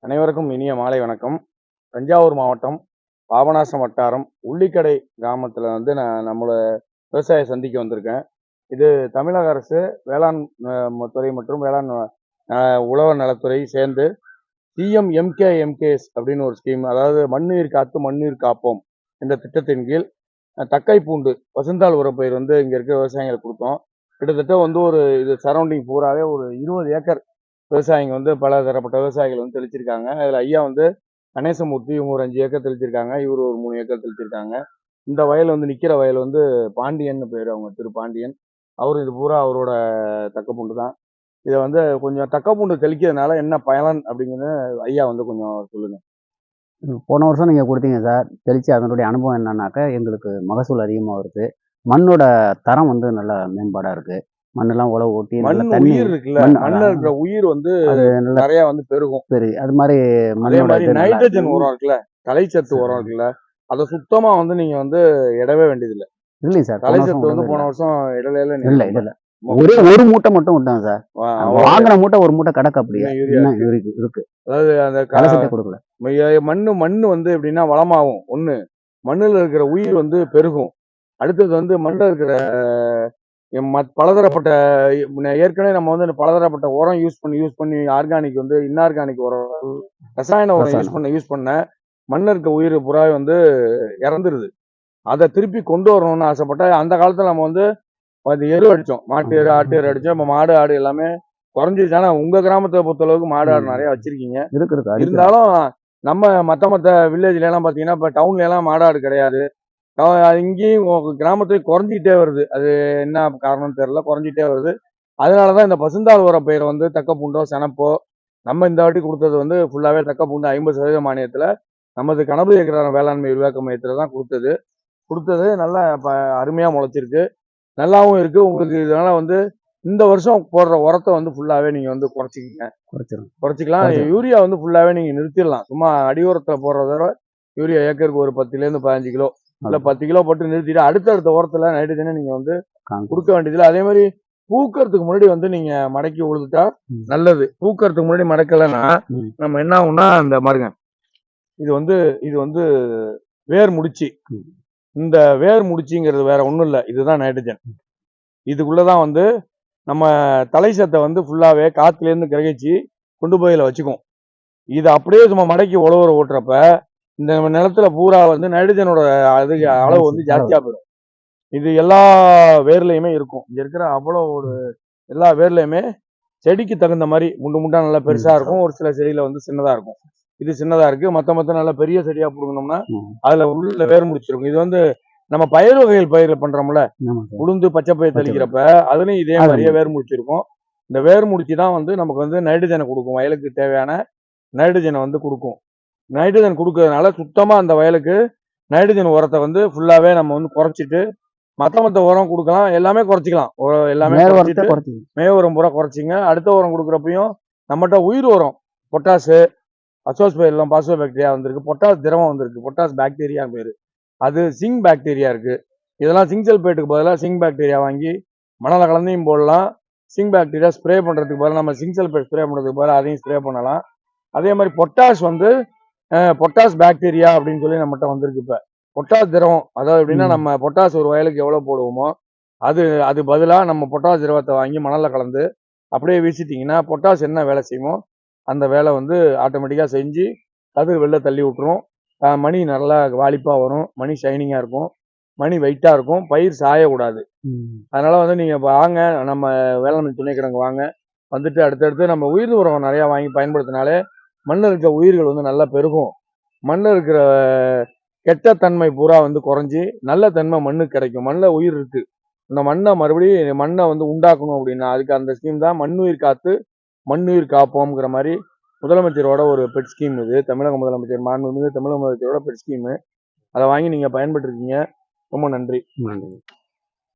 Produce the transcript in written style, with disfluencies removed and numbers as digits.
அனைவருக்கும் இனிய மாலை வணக்கம். தஞ்சாவூர் மாவட்டம் பாபநாசம் வட்டாரம் உள்ளிக்கடை கிராமத்தில் வந்து நான் நம்மளோட விவசாய சந்திக்க வந்திருக்கேன். இது தமிழக அரசு வேளாண் துறை மற்றும் வேளாண் உழவர் நலத்துறை சேர்ந்து CM-MKS அப்படின்னு ஒரு ஸ்கீம், அதாவது மண்ணுயிர் காத்து மண்ணுயிர் காப்போம் என்ற திட்டத்தின் கீழ் தக்கை பூண்டு பசுந்தாள் உரப்பயிர் வந்து இங்கே இருக்க விவசாயிகளுக்கு கொடுத்தோம். கிட்டத்தட்ட வந்து ஒரு இது சரௌண்டிங் பூராவே ஒரு 20 ஏக்கர் விவசாயிங்க வந்து பல தரப்பட்ட விவசாயிகள் வந்து தெளிச்சிருக்காங்க. அதில் ஐயா வந்து கணேசமூர்த்தி இவங்க ஒரு 5 ஏக்கர் தெளிச்சிருக்காங்க. இவர் ஒரு 3 ஏக்கர் தெளிச்சிருக்காங்க. இந்த வயல் வந்து நிற்கிற வயல் வந்து பாண்டியன் பேர், அவங்க திரு பாண்டியன். அவர் இது பூரா அவரோட தக்கப்பூண்டு தான். இதை வந்து கொஞ்சம் தக்கப்பூண்டு தெளிக்கிறதுனால என்ன பயன் அப்படிங்கிறது ஐயா வந்து கொஞ்சம் சொல்லுங்க. போன வருஷம் நீங்க குடுத்தீங்க சார். தெளிச்சு அதனுடைய அனுபவம் என்னன்னாக்கா, எங்களுக்கு மகசூல் அதிகமா வருது. மண்ணோட தரம் வந்து நல்லா மேம்பாடா இருக்கு. மண்ணெல்லாம் உழவு ஓட்டி நல்ல மண் தண்ணி உயிர் இருக்குல்ல, மண்ணில் இருக்கிற உயிர் வந்து அது நல்லா நிறைய வந்து பெருகும். சரி. அது மாதிரி அதே மண்ணோட மாதிரி இது நல்லா நைட்ரஜன் உரம் இருக்குல்ல, தலைச்சத்து உரம் இருக்குல்ல, அதை சுத்தமா வந்து நீங்க வந்து இடவே வேண்டியதில்லை. இல்லைங்க சார். போன வருஷம் தலைச்சத்து வந்து விடவே போன இல்ல. வருஷம் இடல இல்ல இல்ல. ஒரு மூட்டை மட்டும் விட்டோம் சார். வாங்குன மூட்டை ஒரு மூட்டை கிடக்கு அப்படியே. இன்னும் இருக்கு. அதாவது அந்த கலசத்தை கொடுக்கல. மண்ணு வந்து எப்படின்னா வளமாகும். ஒண்ணு, மண்ணுல இருக்கிற உயிர் வந்து பெருகும். அடுத்தது வந்து மண்ணில் இருக்கிற பலதரப்பட்ட ஏற்கனவே நம்ம வந்து பலதரப்பட்ட உரம் யூஸ் பண்ணி ஆர்கானிக் வந்து இன்ஆர்கானிக் உரம், ரசாயன உரம் யூஸ் பண்ண மண்ணில் இருக்க உயிர் புறா வந்து இறந்துருது. அதை திருப்பி கொண்டு வரணும்னு ஆசைப்பட்டா, அந்த காலத்துல நம்ம வந்து எரு அடிச்சோம். மாட்டு எரு, ஆட்டு எரு அடிச்சோம். நம்ம மாடு ஆடு எல்லாமே குறைஞ்சிருச்சு. ஆனா உங்க கிராமத்தை பொறுத்த அளவுக்கு மாடு ஆடு நிறைய வச்சிருக்கீங்க. இருந்தாலும் நம்ம மத்த வில்லேஜ்ல எல்லாம் பாத்தீங்கன்னா, இப்ப டவுன்ல எல்லாம் மாடாடு கிடையாது. இங்கேயும் கிராமத்துல குறைஞ்சிக்கிட்டே வருது. அது என்ன காரணம்னு தெரியல, குறைஞ்சிட்டே வருது. அதனாலதான் இந்த பசுந்தாள் உர பயிரை வந்து தக்கப்பூண்டோ செனப்போ நம்ம இந்த வாட்டி கொடுத்தது வந்து ஃபுல்லாவே தக்கப்பூண்டு 50% மானியத்துல நமது கனவு ஏக்கரான வேளாண்மை விரிவாக்க மையத்துல தான் கொடுத்தது நல்லா அருமையா முளைச்சிருக்கு, நல்லாவும் இருக்கு. உங்களுக்கு இதனால வந்து இந்த வருஷம் போடுற உரத்தை வந்து ஃபுல்லாவே நீங்க வந்து குறைச்சிக்கலாம். யூரியா வந்து ஃபுல்லாவே நீங்க நிறுத்திடலாம். சும்மா அடி உரத்துல போடுறத யூரியா ஏக்கருக்கு ஒரு 10 to 15 கிலோ இல்ல 10 கிலோ போட்டு நிறுத்திட்டு அடுத்த உரத்துல நைட்ரஜனை நீங்க வந்து கொடுக்க வேண்டியதில்லை. அதே மாதிரி பூக்கறதுக்கு முன்னாடி வந்து நீங்க மடக்கி உழுதுட்டா நல்லது. பூக்கறதுக்கு முன்னாடி மடக்கலைன்னா நம்ம என்ன ஆகும்னா, இந்த பாருங்க, இது வந்து வேர் முடிச்சு. இந்த வேர் முடிச்சுங்கிறது வேற ஒண்ணும் இல்லை, இதுதான் நைட்ரஜன். இதுக்குள்ளதான் வந்து நம்ம தலை சத்தை வந்து ஃபுல்லாவே காத்துல இருந்து கிரகிச்சு கொண்டு போயில வச்சுக்கும். இது அப்படியே சும்மா மடக்கி உழவுற ஓட்டுறப்ப இந்த நிலத்துல பூரா வந்து நைட்ரஜனோட அளவு வந்து ஜாஸ்தியா போயிடும். இது எல்லா வேர்லயுமே இருக்கும். இங்க இருக்கிற அவ்வளோ ஒரு எல்லா வேர்லயுமே செடிக்கு தகுந்த மாதிரி முண்டா நல்லா பெருசா இருக்கும். ஒரு சில செடியில வந்து சின்னதா இருக்கும். இது சின்னதா இருக்கு. மத்த நல்லா பெரிய செடியா புடுங்கணும்னா அதுல உள்ள வேர் முடிச்சிருக்கும். இது வந்து நம்ம பயிர் வகைகள் பயிர் பண்றோம்ல, உளுந்து பச்சை பயிர் தெளிக்கிறப்ப அதுலயும் இதே மாதிரியே வேர் முடிச்சிருக்கும். இந்த வேர் முடிச்சு தான் வந்து நமக்கு வந்து நைட்ரஜனை கொடுக்கும். வயலுக்கு தேவையான நைட்ரஜனை வந்து கொடுக்கும். நைட்ரஜன் கொடுக்கறதுனால சுத்தமா அந்த வயலுக்கு நைட்ரஜன் உரத்தை வந்து ஃபுல்லாவே நம்ம வந்து குறைச்சிட்டு மத்த உரம் கொடுக்கலாம். எல்லாமே குறைச்சிக்கலாம். எல்லாமே மேல் உரம் பூரா குறைச்சிங்க. அடுத்த உரம் கொடுக்குறப்பையும் நம்மகிட்ட உயிர் உரம் பொட்டாசு, அசோஸ்பைரிலம் பாஸ்போ பாக்டீரியா வந்திருக்கு. பொட்டாஸ் திரவம் வந்திருக்கு. பொட்டாஸ் பாக்டீரியா பேரு. அது சிங் பாக்டீரியா இருக்கு. இதெல்லாம் சிங் சல்பேட்டுக்கு பதிலாக சிங் பாக்டீரியா வாங்கி மணலை கலந்தையும் போடலாம். சிங் பாக்டீரியா ஸ்ப்ரே பண்றதுக்கு பதிலாக நம்ம சிங் சல்பேட் ஸ்ப்ரே பண்றதுக்கு பதிலாக அதையும் ஸ்ப்ரே பண்ணலாம். அதே மாதிரி பொட்டாஷ் வந்து பொட்டாஸ் பாக்டீரியா அப்படின்னு சொல்லி நம்மகிட்ட வந்திருக்கு. இப்ப பொட்டாஸ் திரவம், அதாவது எப்படின்னா நம்ம பொட்டாஸ் ஒரு வயலுக்கு எவ்வளவு போடுவோமோ அது பதிலாக நம்ம பொட்டாஸ் திரவத்தை வாங்கி மணல்ல கலந்து அப்படியே வீசிட்டீங்கன்னா பொட்டாஸ் என்ன வேலை செய்யுமோ அந்த வேலை வந்து ஆட்டோமேட்டிக்கா செஞ்சு கதிர் வெளில தள்ளி விட்டுரும். மணி நல்லா வாலிப்பா வரும். மணி ஷைனிங்கா இருக்கும். மணி வெயிட்டா இருக்கும். பயிர் சாயக்கூடாது. அதனால வந்து நீங்க வாங்க, நம்ம வேளாண்மை துணைக்கிழங்கு வாங்க. வந்துட்டு அடுத்தடுத்து நம்ம உயிர் உரம் நிறைய வாங்கி பயன்படுத்தினாலே மண்ணில் இருக்கிற உயிர்கள் வந்து நல்லா பெருகும். மண்ணில் இருக்கிற கெட்ட தன்மை பூரா வந்து குறைஞ்சி நல்ல தன்மை மண்ணுக்கு கிடைக்கும். மண்ணில் உயிர் இருக்கு. இந்த மண்ணை வந்து உண்டாக்கணும் அப்படின்னா அதுக்கு அந்த ஸ்கீம் தான் மண்ணுயிர் காத்து மண்ணுயிர் காப்போம்ங்கிற மாதிரி முதலமைச்சரோட ஒரு பெட் ஸ்கீம். இது தமிழக முதலமைச்சர் மாண்புமிகு தமிழக முதலமைச்சரோட பெட் ஸ்கீமு. அதை வாங்கி நீங்க பயன்பட்டு இருக்கீங்க. ரொம்ப நன்றி.